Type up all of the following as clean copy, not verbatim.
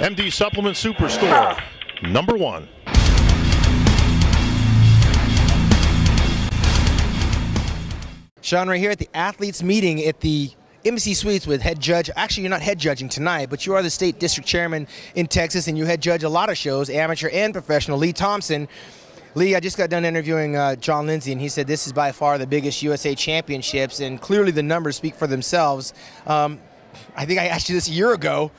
MD Supplement Superstore, #1. Shawn Ray here at the athletes meeting at the Embassy Suites with head judge. Actually, you're not head judging tonight, but you are the state district chairman in Texas, and you head judge a lot of shows, amateur and professional. Lee Thompson. Lee, I just got done interviewing John Lindsay, and he said this is by far the biggest USA Championships, and clearly the numbers speak for themselves. I think I asked you this a year ago.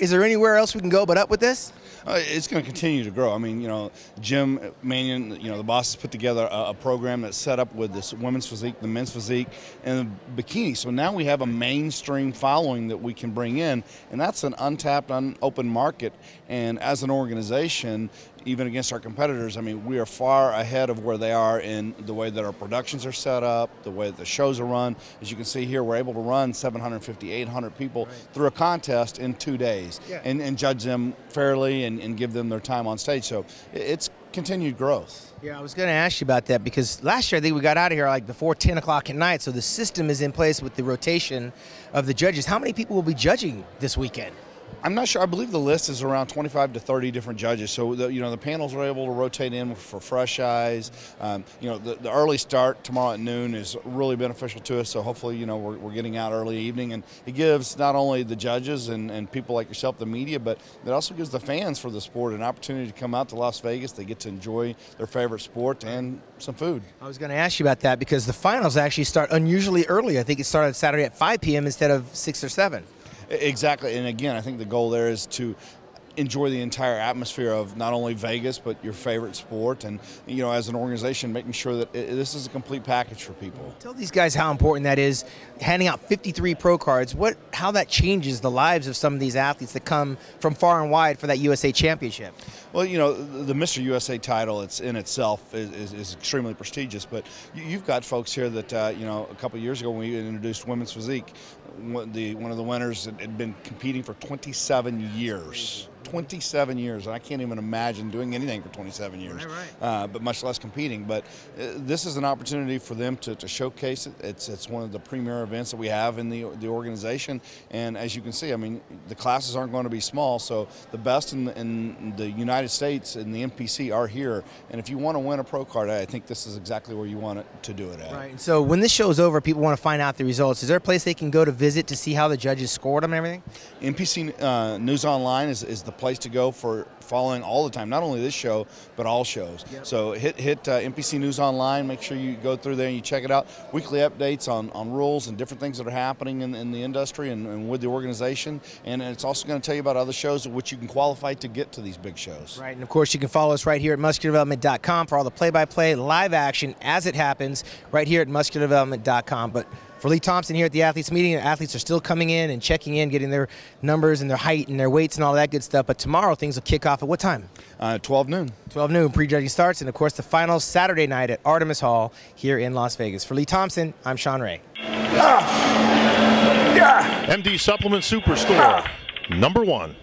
Is there anywhere else we can go but up with this? It's going to continue to grow. I mean, you know, Jim Mannion, you know, the boss has put together a program that's set up with this women's physique, the men's physique, and the bikini. So now we have a mainstream following that we can bring in, and that's an untapped, unopened market. And as an organization, even against our competitors, I mean, we are far ahead of where they are in the way that our productions are set up, the way that the shows are run. As you can see here, we're able to run 750, 800 people through a contest in 2 days and judge them fairly and give them their time on stage. So it's continued growth. Yeah, I was going to ask you about that because last year I think we got out of here like before 10 o'clock at night, so the system is in place with the rotation of the judges. How many people will be judging this weekend? I'm not sure. I believe the list is around 25 to 30 different judges. So, the panels are able to rotate in for fresh eyes. The early start tomorrow at noon is really beneficial to us. So hopefully, we're getting out early evening. And it gives not only the judges and people like yourself, the media, but it also gives the fans for the sport an opportunity to come out to Las Vegas. They get to enjoy their favorite sport and some food. I was going to ask you about that because the finals actually start unusually early. I think it started Saturday at 5 p.m. instead of 6 or 7. Exactly, and again, I think the goal there is to enjoy the entire atmosphere of not only Vegas, but your favorite sport, and as an organization, making sure that this is a complete package for people. Tell these guys how important that is, handing out 53 pro cards, how that changes the lives of some of these athletes that come from far and wide for that USA Championship. Well, the Mr. USA title, it's in itself is extremely prestigious, but you've got folks here that, a couple of years ago when we introduced women's physique, one of the winners had been competing for 27 years. 27 years, and I can't even imagine doing anything for 27 years, but much less competing. But this is an opportunity for them to showcase it. It's one of the premier events that we have in the organization, and as you can see, I mean, the classes aren't going to be small, so the best in the United States in the NPC are here, and if you want to win a pro card, I think this is exactly where you want it to do it at. Right, and so when this show is over, people want to find out the results. Is there a place they can go to visit to see how the judges scored them and everything? NPC News Online is the place to go for following all the time, not only this show, but all shows. Yep. So hit NPC News Online, make sure you go through there and you check it out. Weekly updates on rules and different things that are happening in the industry and with the organization. And it's also going to tell you about other shows at which you can qualify to get to these big shows. Right, and of course you can follow us right here at musculardevelopment.com for all the play-by-play live action as it happens right here at musculardevelopment.com. But for Lee Thompson here at the athletes meeting, the athletes are still coming in and checking in, getting their numbers and their height and their weights and all that good stuff. But tomorrow things will kick off at what time? 12 noon. 12 noon, prejudging starts, and of course the finals Saturday night at Artemis Hall here in Las Vegas. For Lee Thompson, I'm Shawn Ray. MD Supplement Superstore, #1.